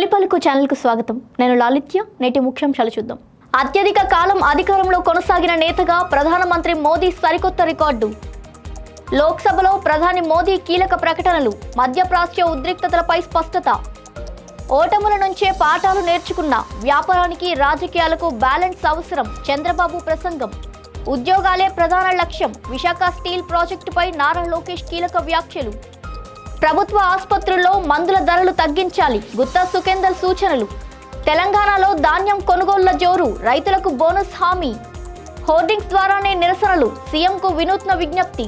తొలిపలుకు ఛానల్కు స్వాగతం. నేను లాలిత్య. నేటి ముఖ్యాంశాలు చూద్దాం. అత్యధిక కాలం అధికారంలో కొనసాగిన నేతగా ప్రధానమంత్రి మోదీ సరికొత్త రికార్డు. లోక్సభలో ప్రధాని మోదీ కీలక ప్రకటనలు. మధ్యప్రాచ్య ఉద్రిక్తతలపై స్పష్టత. ఓటముల నుంచే పాఠాలు నేర్చుకున్న వ్యాపారానికి రాజకీయాలకు బ్యాలెన్స్ అవసరం. చంద్రబాబు ప్రసంగం. ఉద్యోగాలే ప్రధాన లక్ష్యం. విశాఖ స్టీల్ ప్రాజెక్టుపై నారా లోకేష్ కీలక వ్యాఖ్యలు. ప్రభుత్వ ఆసుపత్రుల్లో మందుల ధరలు తగ్గించాలి. గుత్తా సుఖేందర్ సూచనలు. తెలంగాణలో ధాన్యం కొనుగోళ్ల జోరు. రైతులకు బోనస్ హామీ. హోర్డింగ్స్ ద్వారానే నిరసనలు. సీఎంకు వినూత్న విజ్ఞప్తి.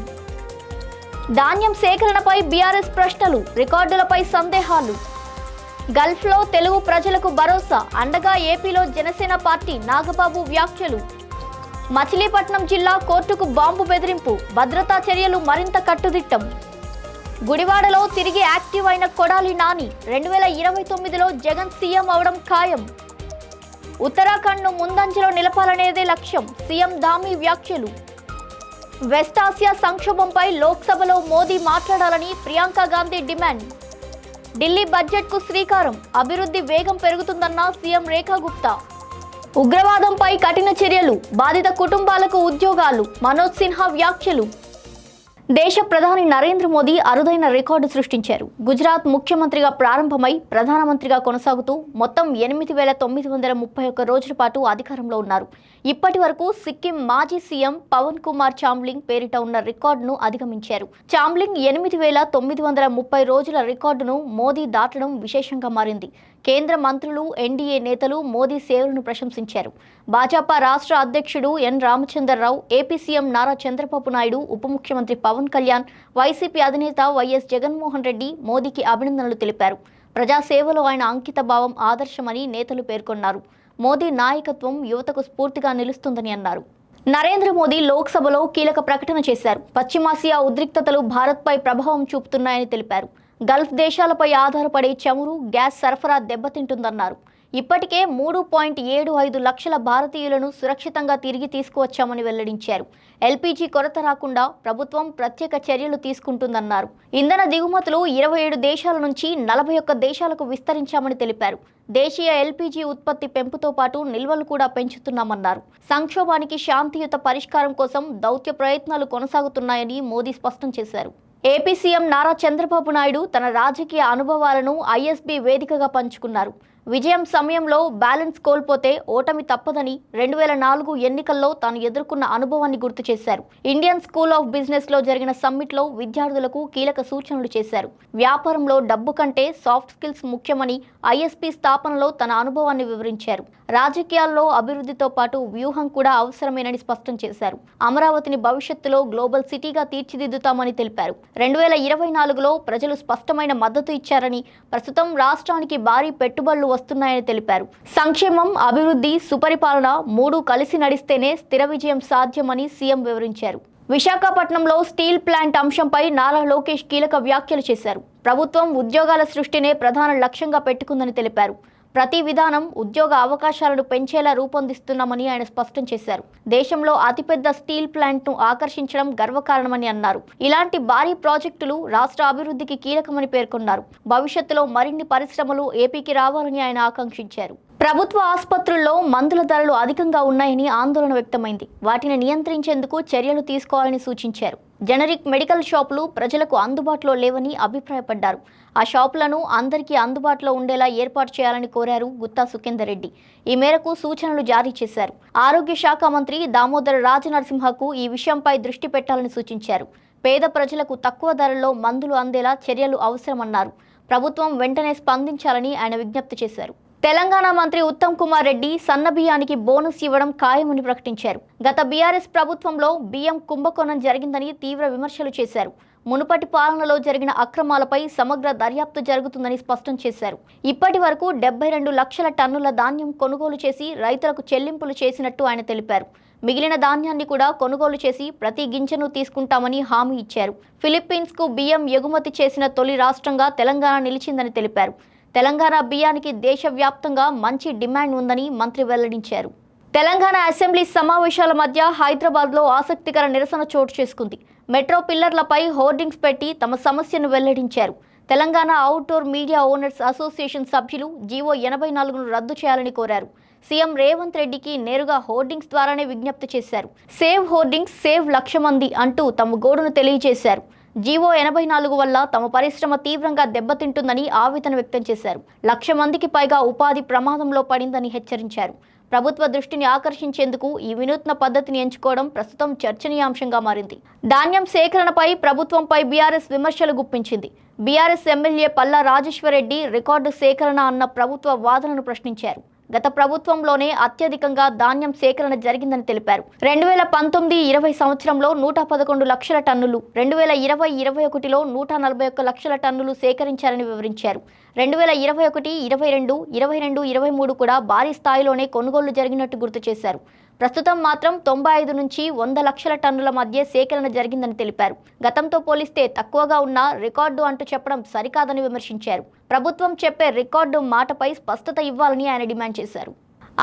ధాన్యం సేకరణపై బీఆర్ఎస్ ప్రశ్నలు. రికార్డులపై సందేహాలు. గల్ఫ్లో తెలుగు ప్రజలకు భరోసా. అండగా ఏపీలో జనసేన పార్టీ. నాగబాబు వ్యాఖ్యలు. మచిలీపట్నం జిల్లా కోర్టుకు బాంబు బెదిరింపు. భద్రతా చర్యలు మరింత కట్టుదిట్టం. గుడివాడలో తిరిగి యాక్టివ్ అయిన కొడాలి నాని. 2029లో జగన్ సీఎం అవడం ఖాయం. ఉత్తరాఖండ్ను ముందంజలో నిలపాలనేదే లక్ష్యం. సీఎం ధామి వ్యాఖ్యలు. వెస్ట్ ఆసియా సంక్షోభంపై లోక్సభలో మోదీ మాట్లాడాలని ప్రియాంక గాంధీ డిమాండ్. ఢిల్లీ బడ్జెట్కు శ్రీకారం. అభివృద్ధి వేగం పెరుగుతుందన్న సీఎం రేఖా గుప్తా. ఉగ్రవాదంపై కఠిన చర్యలు. బాధిత కుటుంబాలకు ఉద్యోగాలు. మనోజ్ సిన్హా వ్యాఖ్యలు. దేశ ప్రధాని నరేంద్ర మోదీ అరుదైన రికార్డు సృష్టించారు. గుజరాత్ ముఖ్యమంత్రిగా ప్రారంభమై ప్రధానమంత్రిగా కొనసాగుతూ మొత్తం 8,931 రోజుల పాటు అధికారంలో ఉన్నారు. ఇప్పటి వరకు సిక్కిం మాజీ సీఎం పవన్ కుమార్ చామ్లింగ్ పేరిట ఉన్న రికార్డును అధిగమించారు. చామ్లింగ్ 8,930 రోజుల రికార్డును మోదీ దాటడం విశేషంగా మారింది. కేంద్ర మంత్రులు, ఎన్డీఏ నేతలు మోదీ సేవలను ప్రశంసించారు. భాజపా రాష్ట్ర అధ్యక్షుడు ఎన్ రామచంద్రరావు, ఏపీ సీఎం నారా చంద్రబాబు నాయుడు, ఉప ముఖ్యమంత్రి పవన్ కళ్యాణ్, వైసీపీ అధినేత వైఎస్ జగన్మోహన్ రెడ్డి మోదీకి అభినందనలు తెలిపారు. ప్రజాసేవలో ఆయన అంకిత భావం ఆదర్శమని నేతలు పేర్కొన్నారు. మోదీ నాయకత్వం యువతకు స్ఫూర్తిగా నిలుస్తుందని అన్నారు. నరేంద్ర మోదీ లోక్సభలో కీలక ప్రకటన చేశారు. పశ్చిమాసియా ఉద్రిక్తతలు భారత్పై ప్రభావం చూపుతున్నాయని తెలిపారు. గల్ఫ్ దేశాలపై ఆధారపడే చమురు, గ్యాస్ సరఫరా దెబ్బతింటుందన్నారు. ఇప్పటికే 3.75 లక్షల భారతీయులను సురక్షితంగా తిరిగి తీసుకువచ్చామని వెల్లడించారు. ఎల్పీజీ కొరత రాకుండా ప్రభుత్వం ప్రత్యేక చర్యలు తీసుకుంటుందన్నారు. ఇంధన దిగుమతులు 27 దేశాల నుంచి 41 దేశాలకు విస్తరించామని తెలిపారు. దేశీయ ఎల్పీజీ ఉత్పత్తి పెంపుతో పాటు నిల్వలు కూడా పెంచుతున్నామన్నారు. సంక్షోభానికి శాంతియుత పరిష్కారం కోసం దౌత్య ప్రయత్నాలు కొనసాగుతున్నాయని మోదీ స్పష్టం చేశారు. ఏపీ సీఎం నారా చంద్రబాబు నాయుడు తన రాజకీయ అనుభవాలను ఐఎస్బీ వేదికగా పంచుకున్నారు. విజయం సమయంలో బ్యాలెన్స్ కోల్పోతే ఓటమి తప్పదని 2004 ఎన్నికల్లో తాను ఎదుర్కొన్న అనుభవాన్ని గుర్తు చేశారు. ఇండియన్ స్కూల్ ఆఫ్ బిజినెస్ లో జరిగిన సమ్మిట్లో విద్యార్థులకు కీలక సూచనలు చేశారు. వ్యాపారంలో డబ్బు కంటే సాఫ్ట్ స్కిల్స్ ముఖ్యమని ఐఎస్పీ స్థాపనలో తన అనుభవాన్ని వివరించారు. రాజకీయాల్లో అభివృద్ధితో పాటు వ్యూహం కూడా అవసరమేనని స్పష్టం చేశారు. అమరావతిని భవిష్యత్తులో గ్లోబల్ సిటీగా తీర్చిదిద్దుతామని తెలిపారు. 2024లో ప్రజలు స్పష్టమైన మద్దతు ఇచ్చారని, ప్రస్తుతం రాష్ట్రానికి భారీ పెట్టుబడులు వస్తున్నాయని తెలిపారు. సంక్షేమం, అభివృద్ధి, సుపరిపాలన 3 కలిసి నడిస్తేనే స్థిర విజయం సాధ్యమని సీఎం వివరించారు. విశాఖపట్నంలో స్టీల్ ప్లాంట్ అంశంపై నారా లోకేష్ కీలక వ్యాఖ్యలు చేశారు. ప్రభుత్వం ఉద్యోగాల సృష్టినే ప్రధాన లక్ష్యంగా పెట్టుకుందని తెలిపారు. ప్రతి విధానం ఉద్యోగ అవకాశాలను పెంచేలా రూపొందిస్తున్నామని ఆయన స్పష్టం చేశారు. దేశంలో అతిపెద్ద స్టీల్ ప్లాంట్ను ఆకర్షించడం గర్వకారణమని అన్నారు. ఇలాంటి భారీ ప్రాజెక్టులు రాష్ట్ర అభివృద్ధికి కీలకమని పేర్కొన్నారు. భవిష్యత్తులో మరిన్ని పరిశ్రమలు ఏపీకి రావాలని ఆయన ఆకాంక్షించారు. ప్రభుత్వ ఆసుపత్రుల్లో మందుల ధరలు అధికంగా ఉన్నాయని ఆందోళన వ్యక్తమైంది. వాటిని నియంత్రించేందుకు చర్యలు తీసుకోవాలని సూచించారు. జనరిక్ మెడికల్ షాపులు ప్రజలకు అందుబాటులో లేవని అభిప్రాయపడ్డారు. ఆ షాపులను అందరికీ అందుబాటులో ఉండేలా ఏర్పాటు చేయాలని కోరారు గుత్తా సుఖేందర్ రెడ్డి. ఈ మేరకు సూచనలు జారీ చేశారు. ఆరోగ్య శాఖ మంత్రి దామోదర రాజనరసింహకు ఈ విషయంపై దృష్టి పెట్టాలని సూచించారు. పేద ప్రజలకు తక్కువ ధరల్లో మందులు అందేలా చర్యలు అవసరమన్నారు. ప్రభుత్వం వెంటనే స్పందించాలని ఆయన విజ్ఞప్తి చేశారు. తెలంగాణ మంత్రి ఉత్తమ్ కుమార్ రెడ్డి సన్న బియ్యానికి బోనస్ ఇవ్వడం ఖాయమని ప్రకటించారు. గత బీఆర్ఎస్ ప్రభుత్వంలో బియ్యం కుంభకోణం జరిగిందని తీవ్ర విమర్శలు చేశారు. మునుపటి పాలనలో జరిగిన అక్రమాలపై సమగ్ర దర్యాప్తు జరుగుతుందని స్పష్టం చేశారు. ఇప్పటి వరకు 72 లక్షల టన్నుల ధాన్యం కొనుగోలు చేసి రైతులకు చెల్లింపులు చేసినట్టు ఆయన తెలిపారు. మిగిలిన ధాన్యాన్ని కూడా కొనుగోలు చేసి ప్రతి గింజను తీసుకుంటామని హామీ ఇచ్చారు. ఫిలిప్పీన్స్కు బియ్యం ఎగుమతి చేసిన తొలి రాష్ట్రంగా తెలంగాణ నిలిచిందని తెలిపారు. తెలంగాణ బియ్యానికి దేశవ్యాప్తంగా మంచి డిమాండ్ ఉందని మంత్రి వెల్లడించారు. తెలంగాణ అసెంబ్లీ సమావేశాల మధ్య హైదరాబాద్లో ఆసక్తికర నిరసన చోటు చేసుకుంది. మెట్రో పిల్లర్లపై హోర్డింగ్స్ పెట్టి తమ సమస్యను వెల్లడించారు. Telangana outdoor media owners association సభ్యులు జీవో 84ను రద్దు చేయాలని కోరారు. సీఎం రేవంత్ రెడ్డికి నేరుగా హోర్డింగ్స్ ద్వారానే విజ్ఞప్తి చేశారు. సేవ్ హోర్డింగ్స్, సేవ్ 1,00,000 మంది అంటూ తమ గోడును తెలియజేశారు. జీవో 84 వల్ల తమ పరిశ్రమ తీవ్రంగా దెబ్బతింటుందని ఆవేదన వ్యక్తం చేశారు. 1,00,000 మందికి పైగా ఉపాధి ప్రమాదంలో పడిందని హెచ్చరించారు. ప్రభుత్వ దృష్టిని ఆకర్షించేందుకు ఈ వినూత్న పద్ధతిని ఎంచుకోవడం ప్రస్తుతం చర్చనీయాంశంగా మారింది. ధాన్యం సేకరణపై ప్రభుత్వంపై బీఆర్ఎస్ విమర్శలు గుప్పించింది. BRS MLA Palla Rajeshwar Reddy record సేకరణ అన్న ప్రభుత్వ వాదనను ప్రశ్నించారు. గత ప్రభుత్వంలోనే అత్యధికంగా ధాన్యం సేకరణ జరిగిందని తెలిపారు. 2019-20 సంవత్సరంలో 111 లక్షల టన్నులు, 2020-21లో 141 లక్షల టన్నులు సేకరించారని వివరించారు. 2021-22, 22-23 కూడా భారీ స్థాయిలోనే కొనుగోళ్లు జరిగినట్టు గుర్తు చేశారు. ప్రస్తుతం మాత్రం 95 నుంచి 100 లక్షల టన్నుల మధ్య సేకరణ జరిగిందని తెలిపారు. గతంతో పోలిస్తే తక్కువగా ఉన్న రికార్డు అంటూ చెప్పడం సరికాదని విమర్శించారు. ప్రభుత్వం చెప్పే రికార్డు మాటపై స్పష్టత ఇవ్వాలని ఆయన డిమాండ్ చేశారు.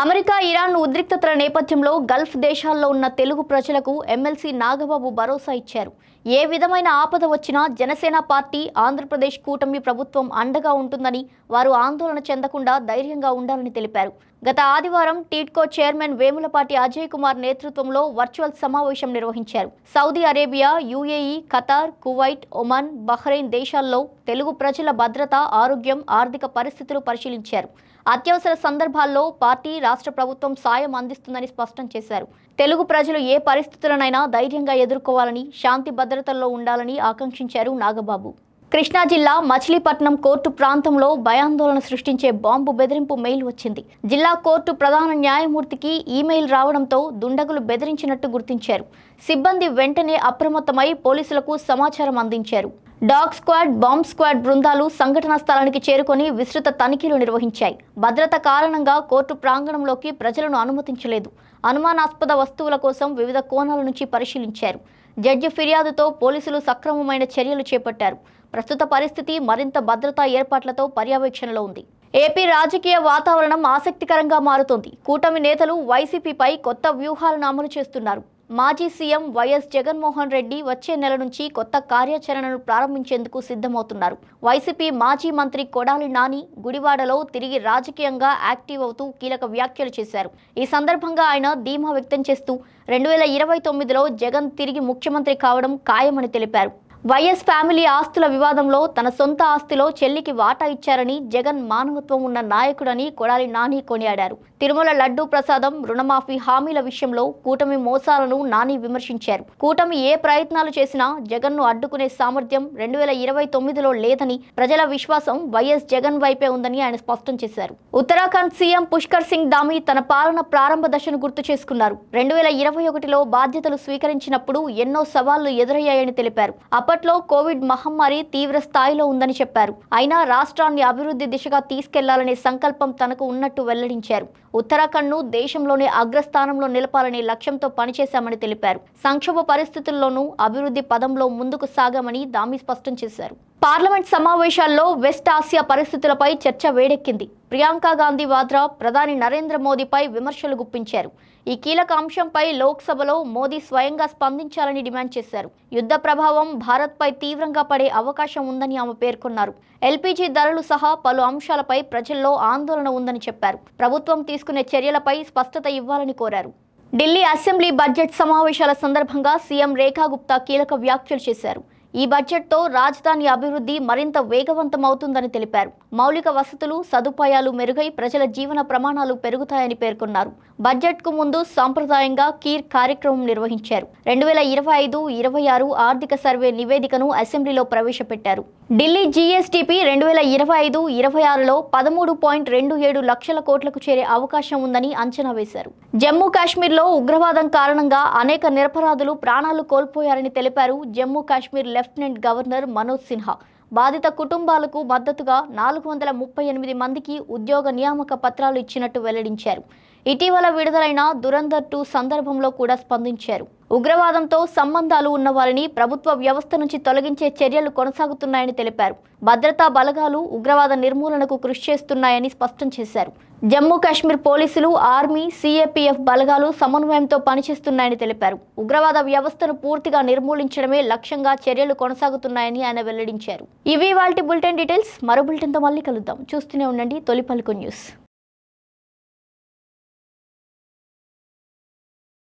అమెరికా, ఇరాన్ ఉద్రిక్తతల నేపథ్యంలో గల్ఫ్ దేశాల్లో ఉన్న తెలుగు ప్రజలకు ఎమ్మెల్సీ నాగబాబు భరోసా ఇచ్చారు. ఏ విధమైన ఆపద వచ్చినా జనసేన పార్టీ, ఆంధ్రప్రదేశ్ కూటమి ప్రభుత్వం అండగా ఉంటుందని, వారు ఆందోళన చెందకుండా ధైర్యంగా ఉండాలని తెలిపారు. గత ఆదివారం టీడ్కో చైర్మన్ వేములపాటి అజయ్ కుమార్ నేతృత్వంలో వర్చువల్ సమావేశం నిర్వహించారు. Saudi Arabia, UAE, Qatar, Kuwait, Oman, Bahrain దేశాల్లో తెలుగు ప్రజల భద్రత, ఆరోగ్యం, ఆర్థిక పరిస్థితులు పరిశీలించారు. అత్యవసర సందర్భాల్లో పార్టీ, రాష్ట్ర ప్రభుత్వం సాయం అందిస్తుందని స్పష్టం చేశారు. తెలుగు ప్రజలు ఏ పరిస్థితులనైనా ధైర్యంగా ఎదుర్కోవాలని, శాంతి భద్రతల్లో ఉండాలని ఆకాంక్షించారు నాగబాబు. కృష్ణా జిల్లా మచిలీపట్నం కోర్టు ప్రాంతంలో భయాందోళన సృష్టించే బాంబు బెదిరింపు మెయిల్ వచ్చింది. జిల్లా కోర్టు ప్రధాన న్యాయమూర్తికి ఈమెయిల్ రావడంతో దుండగులు బెదిరించినట్టు గుర్తించారు. సిబ్బంది వెంటనే అప్రమత్తమై పోలీసులకు సమాచారం అందించారు. డాగ్ స్క్వాడ్, బాంబ్ స్క్వాడ్ బృందాలు సంఘటనా స్థలానికి చేరుకొని విస్తృత తనిఖీలు నిర్వహించాయి. భద్రత కారణంగా కోర్టు ప్రాంగణంలోకి ప్రజలను అనుమతించలేదు. అనుమానాస్పద వస్తువుల కోసం వివిధ కోణాల నుంచి పరిశీలించారు. జడ్జి ఫిర్యాదుతో పోలీసులు సక్రమమైన చర్యలు చేపట్టారు. ప్రస్తుత పరిస్థితి మరింత భద్రతా ఏర్పాట్లతో పర్యవేక్షణలో ఉంది. ఏపీ రాజకీయ వాతావరణం ఆసక్తికరంగా మారుతోంది. కూటమి నేతలు వైసీపీపై కొత్త వ్యూహాలను అమలు చేస్తున్నారు. మాజీ సీఎం వైఎస్ జగన్మోహన్ రెడ్డి వచ్చే నెల నుంచి కొత్త కార్యాచరణను ప్రారంభించేందుకు సిద్ధమవుతున్నారు. వైసీపీ మాజీ మంత్రి కొడాలి నాని గుడివాడలో తిరిగి రాజకీయంగా యాక్టివ్ అవుతూ కీలక వ్యాఖ్యలు చేశారు. ఈ సందర్భంగా ఆయన ధీమా వ్యక్తం చేస్తూ 2029లో జగన్ తిరిగి ముఖ్యమంత్రి కావడం ఖాయమని తెలిపారు. వైఎస్ ఫ్యామిలీ ఆస్తుల వివాదంలో తన సొంత ఆస్తిలో చెల్లికి వాటా ఇచ్చారని, జగన్ మానవత్వం ఉన్న నాయకుడని కొడాలి నాని కొనియాడారు. తిరుమల లడ్డూ ప్రసాదం, రుణమాఫీ హామీల విషయంలో కూటమి మోసాలను నాని విమర్శించారు. కూటమి ఏ ప్రయత్నాలు చేసినా జగన్ను అడ్డుకునే సామర్థ్యం 2029లో లేదని, ప్రజల విశ్వాసం వైఎస్ జగన్ వైపే ఉందని ఆయన స్పష్టం చేశారు. ఉత్తరాఖండ్ సీఎం పుష్కర్ సింగ్ ధామీ తన పాలన ప్రారంభ దశను గుర్తు చేసుకున్నారు. 2021లో బాధ్యతలు స్వీకరించినప్పుడు ఎన్నో సవాళ్లు ఎదురయ్యాయని తెలిపారు. అప్పట్లో కోవిడ్ మహమ్మారి తీవ్ర స్థాయిలో ఉందని చెప్పారు. అయినా రాష్ట్రాన్ని అభివృద్ధి దిశగా తీసుకెళ్లాలనే సంకల్పం తనకు ఉన్నట్టు వెల్లడించారు. ఉత్తరాఖండ్ను దేశంలోనే అగ్రస్థానంలో నిలపాలనే లక్ష్యంతో పనిచేశామని తెలిపారు. సంక్షోభ పరిస్థితుల్లోనూ అభివృద్ధి పదంలో ముందుకు సాగామని ధామీ స్పష్టం చేశారు. పార్లమెంట్ సమావేశాల్లో వెస్ట్ ఆసియా పరిస్థితులపై చర్చ వేడెక్కింది. ప్రియాంక గాంధీ వాద్రా ప్రధాని నరేంద్ర మోదీపై విమర్శలు గుప్పించారు. ఈ కీలక అంశంపై లోక్సభలో మోదీ స్వయంగా స్పందించాలని డిమాండ్ చేశారు. యుద్ధ ప్రభావం భారత్పై తీవ్రంగా పడే అవకాశం ఉందని ఆమె పేర్కొన్నారు. ఎల్పీజీ ధరలు సహా పలు అంశాలపై ప్రజల్లో ఆందోళన ఉందని చెప్పారు. ప్రభుత్వం తీసుకునే చర్యలపై స్పష్టత ఇవ్వాలని కోరారు. ఢిల్లీ అసెంబ్లీ బడ్జెట్ సమావేశాల సందర్భంగా సీఎం రేఖా గుప్తా కీలక వ్యాఖ్యలు చేశారు. ఈ బడ్జెట్తో రాజధాని అభివృద్ధి మరింత వేగవంతమవుతుందని తెలిపారు. మౌలిక వసతులు, సదుపాయాలు మెరుగై ప్రజల జీవన ప్రమాణాలు పెరుగుతాయని పేర్కొన్నారు. బడ్జెట్కు ముందు సాంప్రదాయంగా కీర్ కార్యక్రమం నిర్వహించారు. 2025-26 ఆర్థిక సర్వే నివేదికను అసెంబ్లీలో ప్రవేశపెట్టారు. ఢిల్లీ జీఎస్టీపీ 2025-26లో 13.27 లక్షల కోట్లకు చేరే అవకాశం ఉందని అంచనా వేశారు. జమ్మూ కాశ్మీర్లో ఉగ్రవాదం కారణంగా అనేక నిరపరాధులు ప్రాణాలు కోల్పోయారని తెలిపారు. జమ్మూ కాశ్మీర్ లెఫ్టినెంట్ గవర్నర్ మనోజ్ సిన్హా బాధిత కుటుంబాలకు మద్దతుగా 438 మందికి ఉద్యోగ నియామక పత్రాలు ఇచ్చినట్టు వెల్లడించారు. ఇటీవల విడుదలైన దురంధర్ 2 సందర్భంలో కూడా స్పందించారు. ఉగ్రవాదంతో సంబంధాలు ఉన్న వారిని ప్రభుత్వ వ్యవస్థ నుంచి తొలగించే చర్యలు కొనసాగుతున్నాయని తెలిపారు. భద్రతా బలగాలు ఉగ్రవాద నిర్మూలనకు కృషి చేస్తున్నాయని స్పష్టం చేశారు. జమ్మూ కాశ్మీర్ పోలీసులు, ఆర్మీ, సిఏపీఎఫ్ బలగాలు సమన్వయంతో పనిచేస్తున్నాయని తెలిపారు. ఉగ్రవాద వ్యవస్థను పూర్తిగా నిర్మూలించడమే లక్ష్యంగా చర్యలు కొనసాగుతున్నాయని ఆయన వెల్లడించారు. ఇవి వాల్టి బులెటిన్ డీటెయిల్స్. మరో బులెటిన్తో మళ్ళీ కలుద్దాం. చూస్తూనే ఉండండి తొలి పలుకు న్యూస్.